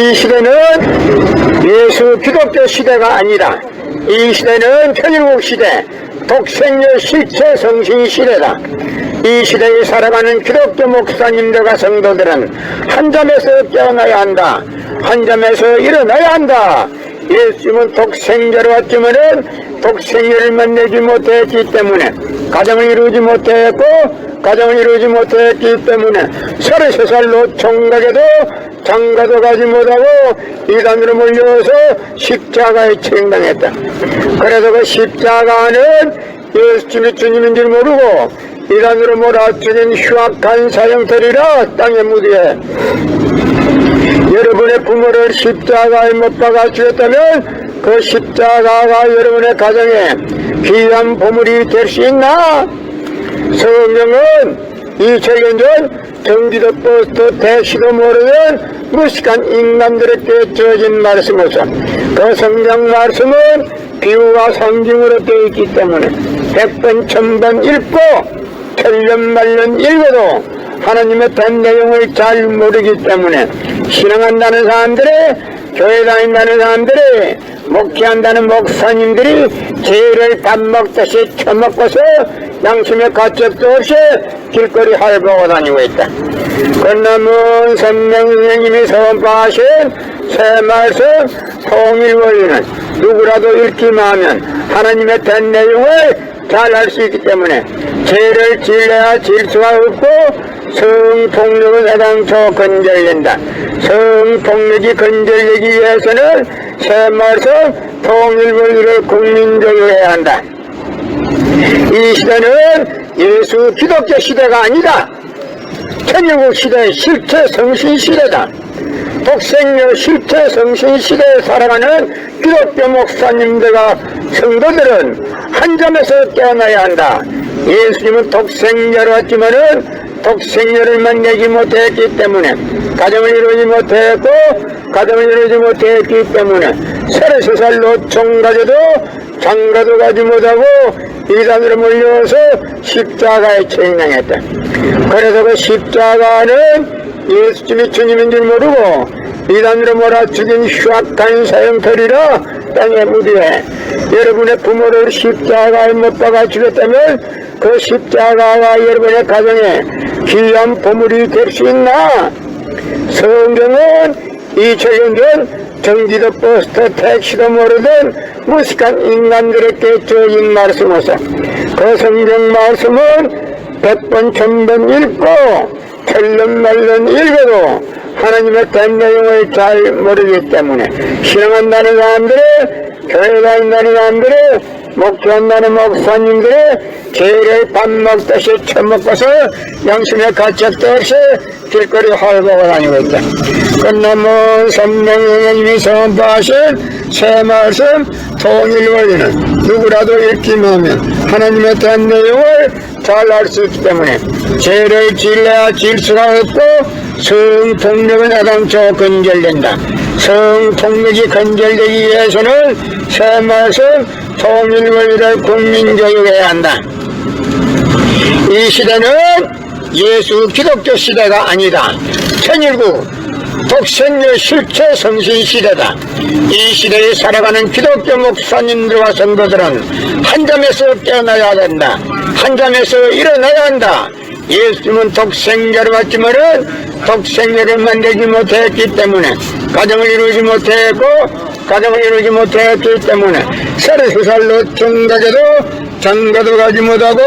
이 시대는 예수 기독교 시대가 아니라 이 시대는 천일국 시대, 독생녀 실체 성신 시대다. 이 시대에 살아가는 기독교 목사님들과 성도들은 한 점에서 깨어나야 한다. 한 점에서 일어나야 한다. 예수님은 독생자로 왔지만은 독생녀를 만나지 못했기 때문에 가정을 이루지 못했고 가정을 이루지 못했기 때문에 33살로 총각에도 장가도 가지 못하고 이단으로 몰려서 십자가에 처형당했다. 그래서 그 십자가는 예수님이 주님인 줄 모르고 이단으로 몰아치긴 흉악한 사형터리라 땅에 무디에 여러분의 부모를 십자가에 못 박아 죽였다면 그 십자가가 여러분의 가정에 귀한 보물이 될 수 있나? 성경은 2000년 전 경기도 버스 택시도 모르는 무식한 인간들에게 주어진 말씀으로서 그 성경 말씀은 비유와 상징으로 되어 있기 때문에 100번 1000번 읽고 천년 만년 읽어도 하나님의 된 내용을 잘 모르기 때문에 신앙한다는 사람들이 교회 다닌다는 사람들이 목회한다는 목사님들이 죄를 밥 먹듯이 처먹고서 양심의 가책도 없이 길거리 할보고 다니고 있다. 건남은 선명선생님이 선포하신 새 말씀 통일원리는 누구라도 읽기만 하면 하나님의 된 내용을 잘 알 수 있기 때문에 죄를 질러야 질 수가 없고 성폭력은 애당초 건절된다. 성폭력이 건절되기 위해서는 새 말씀 통일원리를 국민적으로 해야 한다. 이 시대는 예수 기독교 시대가 아니다. 천일국 시대의 실체 성신 시대다. 독생녀 실체 성신 시대에 살아가는 기독교 목사님들과 성도들은 한 점에서 깨어나야 한다. 예수님은 독생녀로 왔지만은 독생녀를 만나지 못했기 때문에 가정을 이루지 못했고 가정을 이루지 못했기 때문에 33살로 총각에도 장가도 가지 못하고 이단으로 몰려서 십자가에 처형당했다. 그래서 그 십자가는 예수님이 주님인 줄 모르고 이단으로 몰아 죽인 흉악한 사형터리라 땅에 무디에 여러분의 부모를 십자가에 못 박아 죽였다면 그 십자가가 여러분의 가정에 귀한 보물이 될 수 있나? 성경은 2000년 전 경기도 버스 택시도 모르던 무식한 인간들에게 주어진 말씀으로서 그 성경 말씀은 100번 1000번 읽고 천년 말년 읽어도 하나님의 된 내용을 잘 모르기 때문에 신앙한다는 사람들이 교회 다닌다는 사람들이 목회한다는 목사님들이 죄를 밥 먹듯이 처먹고서 양심의 가책도 없이 길거리 헐보고 다니고 있다. 끝남은 선명선생님이 선포하신 새 말씀 통일원리는 누구라도 읽기만 하면 하나님의 된 내용을 잘 알 수 있기 때문에 죄를 질러야 질 수가 없고 성폭력은 애당초 건절된다. 성폭력이 건절되기 위해서는 새 말씀 통일원리를 국민교육해야 한다. 이 시대는 예수 기독교 시대가 아니다. 천일국 독생녀 실체 성신 시대다. 이 시대에 살아가는 기독교 목사님들과 성도들은 한 점에서 깨어나야 된다. 한 점에서 일어나야 한다. 예수님은 독생자로 왔지만은 독생자를 만들지 못했기 때문에 가정을 이루지 못했고 가정을 이루지 못했기 때문에 33살로 총각에도 장가도 가지 못하고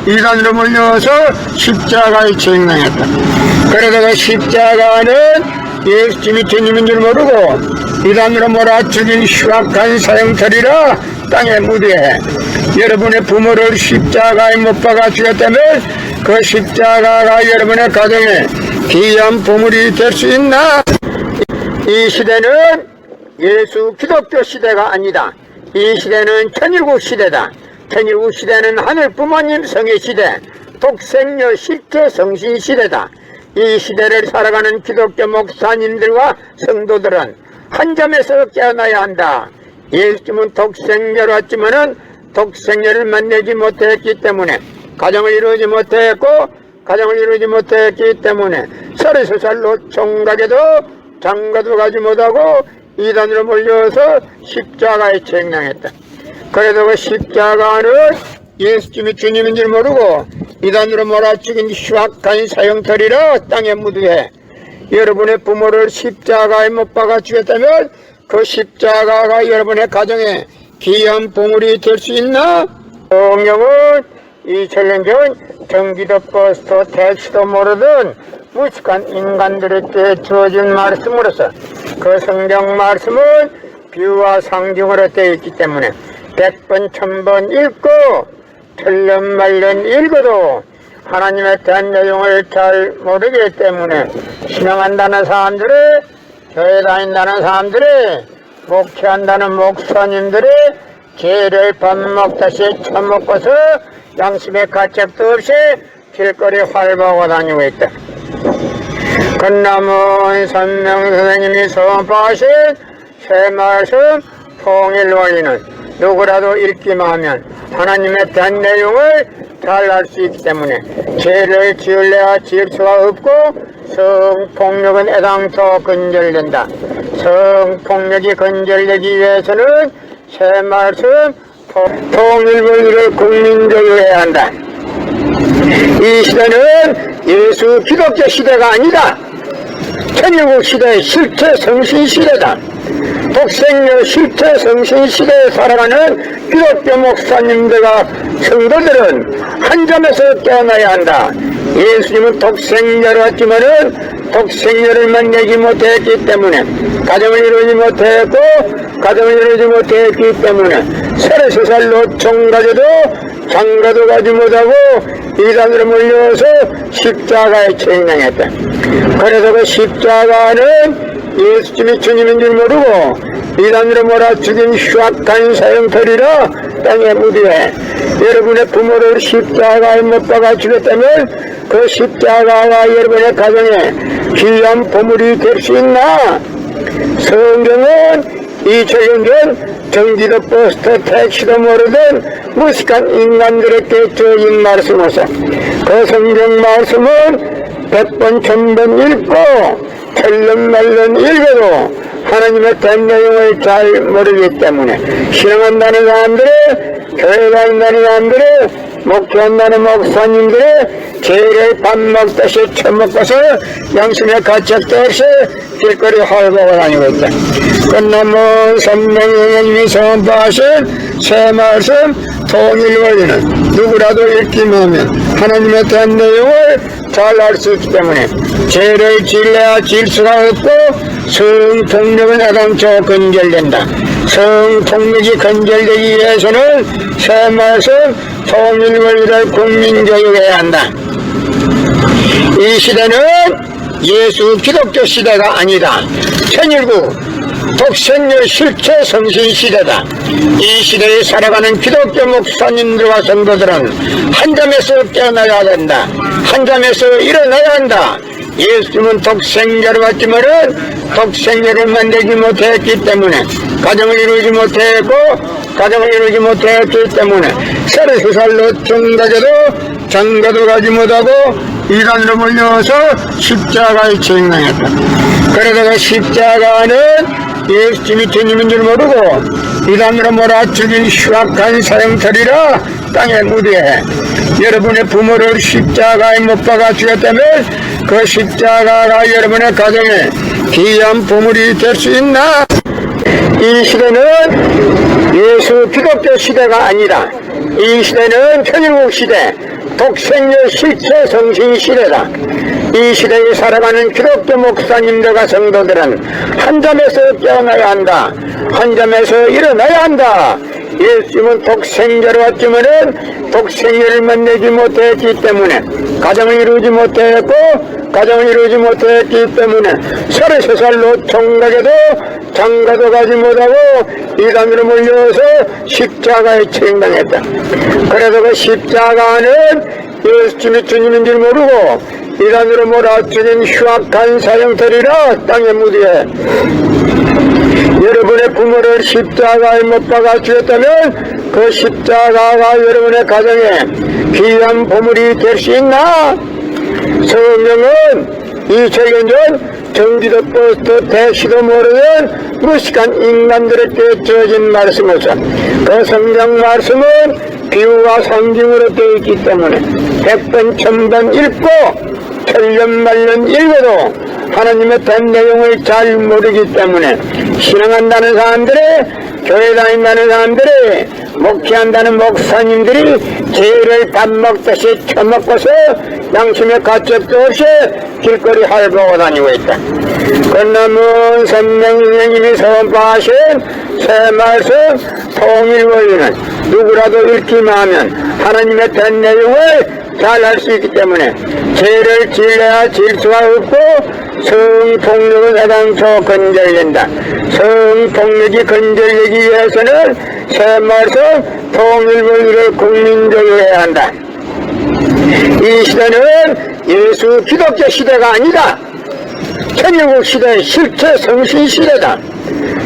이단으로 몰려서 십자가에 처형당했다. 그래서 그 십자가는 예수님이 주님인 줄 모르고 이단으로 몰아 죽인 흉악한 사형터리라 땅에 무디에 여러분의 부모를 십자가에 못 박아 죽였다면 그 십자가가 여러분의 가정에 귀한 보물이 될 수 있나? 이 시대는 예수 기독교 시대가 아니다. 이 시대는 천일국 시대다. 천일국 시대는 하늘 부모님 성의 시대, 독생녀 실제 성신 시대다. 이 시대를 살아가는 기독교 목사님들과 성도들은 한 점에서 깨어나야 한다. 예수님은 독생녀로 왔지만은 독생녀를 만나지 못했기 때문에 가정을 이루지 못했고 가정을 이루지 못했기 때문에 33살로 총각에도 장가도 가지 못하고 이단으로 몰려서 십자가에 책망했다. 그래도 그 십자가는 예수님이 주님인 줄 모르고 이단으로 몰아치긴 흉악한 사형터리라 땅에 묻으해 여러분의 부모를 십자가에 못 박아 죽였다면 그 십자가가 여러분의 가정에 귀한 보물이 될 수 있나? 성령은 2000년 전 경기도 버스도 택시도 모르던 무식한 인간들에게 주어진 말씀으로서 그 성경 말씀은 비유와 상징으로 되어 있기 때문에 100번 1000번 읽고 틀린 말년 읽어도 하나님에 대한 내용을 잘 모르기 때문에 신앙한다는 사람들이, 교회 다닌다는 사람들이, 목회한다는 목사님들이 죄를 밥 먹다시 처먹고서 양심의 가책도 없이 길거리 활보하고 다니고 있다. 건남은 선명 선생님이 선포하신 새 말씀 통일 원리는 누구라도 읽기만 하면 하나님에 대한 내용을 잘 알 수 있기 때문에 죄를 지을래야 지을 수가 없고 성폭력은 애당초 근절된다. 성폭력이 근절되기 위해서는 새 말씀 통일 원리를 국민적으로 해야 한다. 이 시대는 예수 기독교 시대가 아니다. 천일국 시대의 실체 성신 시대다. 독생녀 실체 성신 시대에 살아가는 기독교 목사님들과 성도들은 한 점에서 깨어나야 한다. 예수님은 독생녀로 왔지만은 독생녀를 만나지 못했기 때문에 가정을 이루지 못했고 가정을 이루지 못했기 때문에 33살로 총가져도 장가도 가지 못하고 이단으로 몰려서 십자가에 책망했다. 그래서 그 십자가는 예수님이 주님인 줄 모르고 이단으로 몰아 죽인 흉악한 사형터리라 땅에 묻으해 여러분의 부모를 십자가에 못 박아 죽였다면 그 십자가가 여러분의 가정에 귀한 보물이 될 수 있나? 성경은 2000년 전 경기도 버스터 택시도 모르던 무식한 인간들에게 주어진 말씀으로서 그 성경 말씀은 100번 1000번 읽고 틀린 말론 읽어도 하나님의 대한 내용을 잘 모르기 때문에 신앙한다는 사람들이, 교회 다닌다는 사람들이, 목회한다는 목사님들이 죄를 밥 먹다시 처먹고서 양심의 가책도 없이 길거리 활보하고 다니고 있다. 끝나면 선명님이 선포하신 새 말씀 통일 원리는 누구라도 읽기만 하면 하나님에 대한 내용을 잘 알 수 있기 때문에 죄를 지을래야 지을 수가 없고 성폭력은 애당초 근절된다. 성폭력이 근절되기 위해서는 새 말씀 통일 원리를 국민교육해야 한다. 이 시대는 예수 기독교 시대가 아니다. 천일국 독생녀 실체 성신 시대다. 이 시대에 살아가는 기독교 목사님들과 성도들은 한 점에서 깨어나야 된다. 한 점에서 일어나야 한다. 예수님은 독생자로 왔지만은 독생자를 만들지 못했기 때문에 가정을 이루지 못했고 가정을 이루지 못했기 때문에 33살로 중가져도 장가도 가지 못하고 이단으로 몰려서 십자가에 책망했다. 그래서 그 십자가는 예수님이 주님인 줄 모르고 이단으로 몰아죽인 흉악한 사형터리라 땅에 묻으해 여러분의 부모를 십자가에 못 박아 죽였다면 그 십자가가 여러분의 가정에 귀한 보물이 될 수 있나? 이 시대는 예수 기독교 시대가 아니라 이 시대는 천일국 시대 독생녀 실체 성신 시대다. 이 시대에 살아가는 기독교 목사님들과 성도들은 한 점에서 깨어나야 한다. 한 점에서 일어나야 한다. 예수님은 독생자로 왔지만은 독생녀를 만나지 못했기 때문에 가정을 이루지 못했고 가정을 이루지 못했기 때문에 33살로 총각에도 장가도 가지 못하고 이단으로 몰려서 십자가에 책망했다. 그래서 그 십자가는 예수님이 주님인 줄 모르고 이단으로 몰아죽인 흉악한 사형터리라 땅에 묻으해 여러분의 부모를 십자가에 못 박아 죽였다면 그 십자가가 여러분의 가정에 귀한 보물이 될 수 있나? 성경은 2000년 전 전기도 버스도 택시도 모르는 무식한 인간들에게 주어진 말씀으로서 그 성경 말씀은 비유와 성경으로 되어 있기 때문에 100번 1000번 읽고 천년만년 읽어도 하나님의 된 내용을 잘 모르기 때문에 신앙한다는 사람들이, 교회 다닌다는 사람들이, 목회한다는 목사님들이 죄를 밥 먹듯이 처먹고서 양심의 가책도 없이 길거리 할보고 다니고 있다. 끝남은 선명님이 선포하신 새 말씀 통일 원리는 누구라도 읽기만 하면 하나님의 된 내용을 잘 알 수 있기 때문에 죄를 질려야 질 수가 없고 성폭력은 애당초 건절된다. 성폭력이 건절되기 위해서는 새 말씀 통일 원리를 국민적으로 해야 한다. 이 시대는 예수 기독교 시대가 아니다. 천일국 시대의 실체 성신 시대다.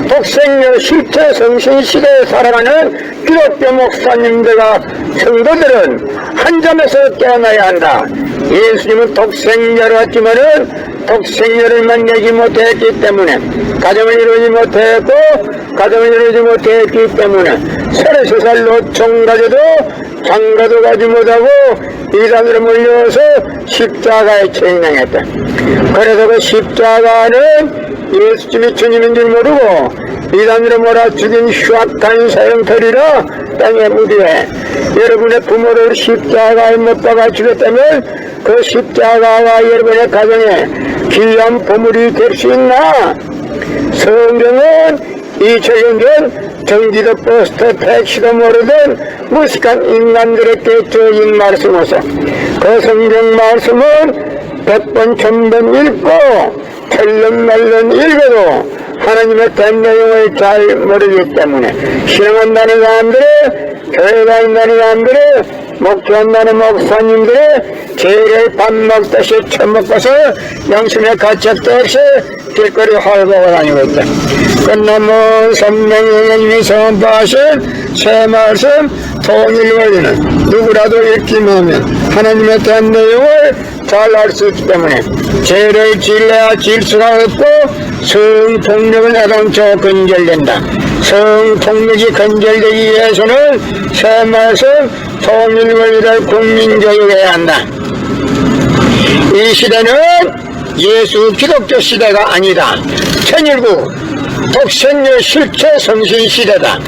독생녀 실체 성신 시대에 살아가는 기독교 목사님들과 성도들은 한 점에서 깨어나야 한다. 예수님은 독생녀를 왔지만은 독생녀를 만나지 못했기 때문에 가정을 이루지 못했고 가정을 이루지 못했기 때문에 33살 노총 가져도 장가도 가지 못하고 이단으로 몰려서 십자가에 체인당했다. 그래서 그 십자가는 예수님이 주님인 줄 모르고 이단으로 몰아 죽인 흉악한 사형터리라 땅에 무디해 여러분의 부모를 십자가에 못 박아 죽였다면 그 십자가가 여러분의 가정에 귀한 보물이 될 수 있나? 성경은 2000년 전 전기도 버스도 택시도 모르던 무식한 인간들에게 주어진 말씀으로서 그 성경 말씀은 100번 1000번 읽고 천년만년 읽어도 하나님의 된 내용을 잘 모르기 때문에 신앙한다는 사람들이, 교회 다닌다는 사람들이, 목회한다는 목사님들이 죄를 밥 먹듯이 처먹고서 양심의 가책도 없이 길거리 헐보고 다니고 있다. 끝남은 선명님이 선포하신 새 말씀 통일 원리는 누구라도 읽기만 하면 하나님의 된 내용을 잘 알 수 있기 때문에 죄를 질려야 질 수가 없고 성폭력은 애당초 건절된다. 성폭력이 건절되기 위해서는 새 말씀 통일 원리를 국민교육해야 한다. 이 시대는 예수 기독교 시대가 아니다. 천일국 독생녀 실체 성신 시대다.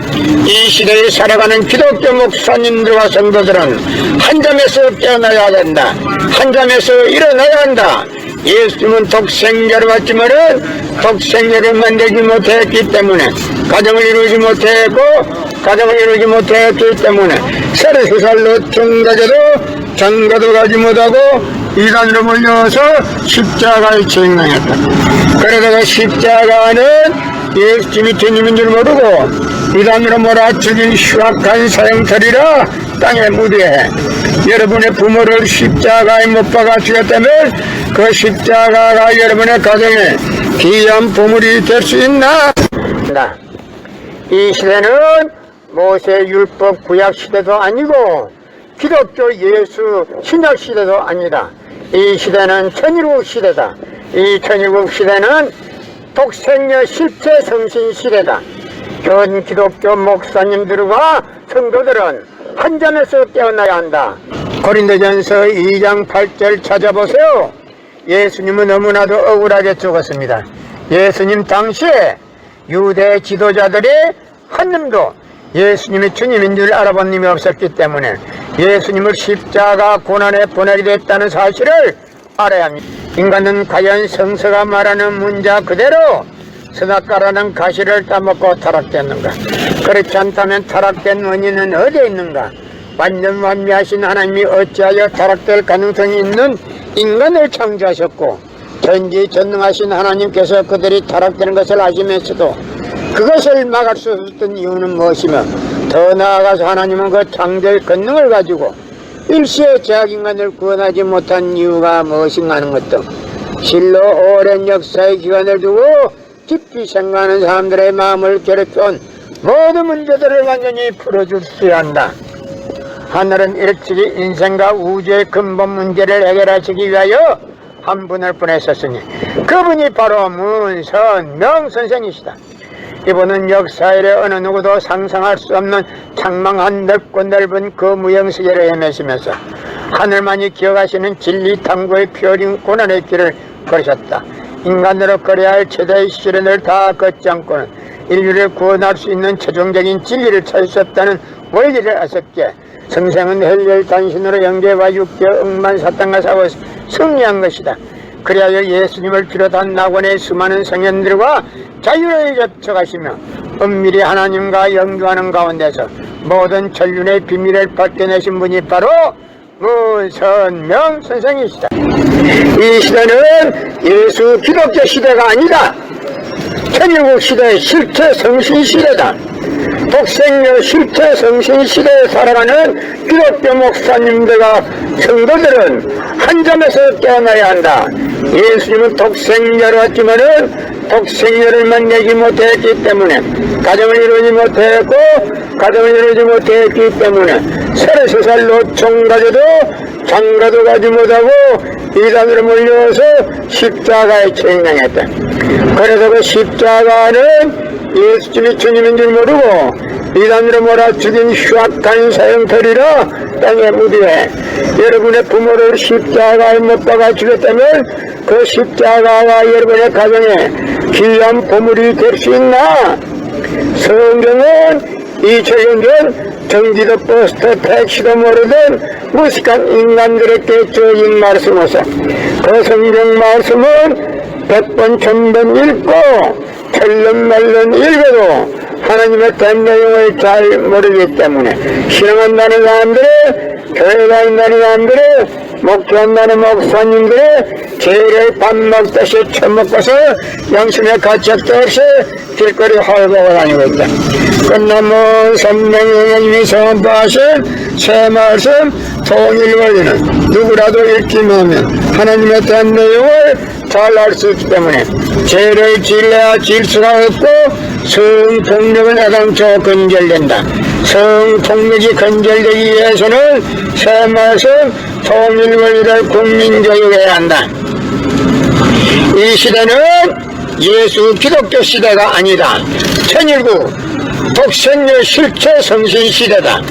이 시대에 살아가는 기독교 목사님들과 성도들은 한 점에서 깨어나야 된다. 한 점에서 일어나야 한다. 예수님은 독생자를 왔지만은 독생자를 만들지 못했기 때문에 가정을 이루지 못했고 가정을 이루지 못했기 때문에 33살로 중가져도 장가도 가지 못하고 이단으로 몰려서 십자가에 체인당했다. 그래서 그 십자가는 예수님이 주님인 줄 모르고 이단으로 몰아 죽인 흉악한 사형터리라 땅에 무디해 여러분의 부모를 십자가에 못 박아 죽였다면 그 십자가가 여러분의 가정에 귀한 보물이 될 수 있나? 이 시대는 모세 율법 구약 시대도 아니고 기독교 예수 신약 시대도 아니다. 이 시대는 천일국 시대다. 이 천일국 시대는 독생녀 실체 성신 시대다. 전 기독교 목사님들과 성도들은 한 점에서 깨어나야 한다. 고린도전서 2장 8절 찾아보세요. 예수님은 너무나도 억울하게 죽었습니다. 예수님 당시에 유대 지도자들이 한 놈도 예수님이 주님인 줄 알아본 놈이 없었기 때문에 예수님을 십자가 고난에 보내게 됐다는 사실을 알아야 합니다. 인간은 과연 성서가 말하는 문자 그대로 선악과라는 가시를 따먹고 타락됐는가? 그렇지 않다면 타락된 원인은 어디에 있는가? 완전 완미하신 하나님이 어찌하여 타락될 가능성이 있는 인간을 창조하셨고 전지전능하신 하나님께서 그들이 타락되는 것을 아시면서도 그것을 막을 수 없었던 이유는 무엇이며 더 나아가서 하나님은 그 창조의 권능을 가지고 일시에 제약인간을 구원하지 못한 이유가 무엇인가 하는 것 등 실로 오랜 역사의 기간을 두고 깊이 생각하는 사람들의 마음을 괴롭혀온 모든 문제들을 완전히 풀어주셔야 한다. 하늘은 일찍이 인생과 우주의 근본 문제를 해결하시기 위하여 한 분을 보내셨으니 그분이 바로 문선명 선생이시다. 이분은 역사 이래 어느 누구도 상상할 수 없는 창망한 넓고 넓은 그 무형세계를 헤매시면서 하늘만이 기억하시는 진리 탐구의 피어린 고난의 길을 걸으셨다. 인간으로 걸어야 할 최대의 시련을 다 걷지 않고는 인류를 구원할 수 있는 최종적인 진리를 찾을 수 없다는 원리를 아셨기에 성생은 헬렬 단신으로 영계와 육계 억만 사탄과 싸워 승리한 것이다. 그리하여 예수님을 비롯한 낙원의 수많은 성현들과 자유를 접촉하시며 은밀히 하나님과 영주하는 가운데서 모든 전륜의 비밀을 밝혀내신 분이 바로 문선명 선생이시다. 이 시대는 예수 기독교 시대가 아니다. 천일국 시대의 실체 성신 시대다. 독생녀 실체 성신 시대에 살아가는 기독교 목사님들과 성도들은 한 점에서 깨어나야 한다. 예수님은 독생녀로 왔지만은 독생녀를 만나지 못했기 때문에 가정을 이루지 못했고 가정을 이루지 못했기 때문에 33살로 총가져도 장가도 가지 못하고 이단으로 몰려서 십자가에 책망했다. 그래서 그 십자가는 예수님이 주님인 줄 모르고 이단으로 몰아 죽인 흉악한 사형터리라 땅에 무디해 여러분의 부모를 십자가에 못 박아 죽였다면 그 십자가와 여러분의 가정에 귀한 보물이 될 수 있나? 성경은 2000년 전 전기도 버스터 택시도 모르던 무식한 인간들에게 주어진 말씀으로서 그 성경 말씀은 100번 1000번 읽고 텔름말름 읽어도 하나님의 된 내용을 잘 모르기 때문에 신앙한다는 사람들의 교회 다닌다는 사람들의 목회한다는 목사님들의 죄를 밥 먹듯이 처먹고서 양심에 가책도 없이 길거리 헐거고 다니고 있다. 끝나면 선명님이 선포하신 새 말씀 통일 원리는 누구라도 읽기만 하나님에 대한 내용을 잘 알 수 있기 때문에 죄를 질러야 질 수가 없고 성폭력은 애당초 건절된다. 성폭력이 건절되기 위해서는 새 말씀 통일 원리를 국민교육해야 한다. 이 시대는 예수 기독교 시대가 아니다. 천일국 독생녀 실체 성신 시대다.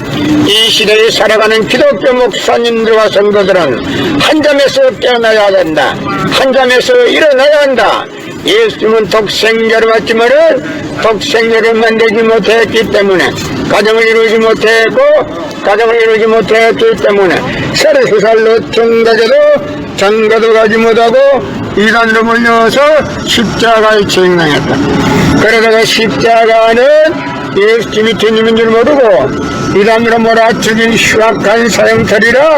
이 시대에 살아가는 기독교 목사님들과 성도들은 한 점에서 깨어나야 된다. 한 점에서 일어나야 한다. 예수님은 독생자로 왔지만은 독생자를 만들지 못했기 때문에 가정을 이루지 못했고 가정을 이루지 못했기 때문에 33살로 총가져도 장가도 가지 못하고 이단으로 몰려서 십자가에 책망했다. 그래서 그 십자가는 예수님이 주님인 줄 모르고 이단으로 몰아 죽인 흉악한 사형터리라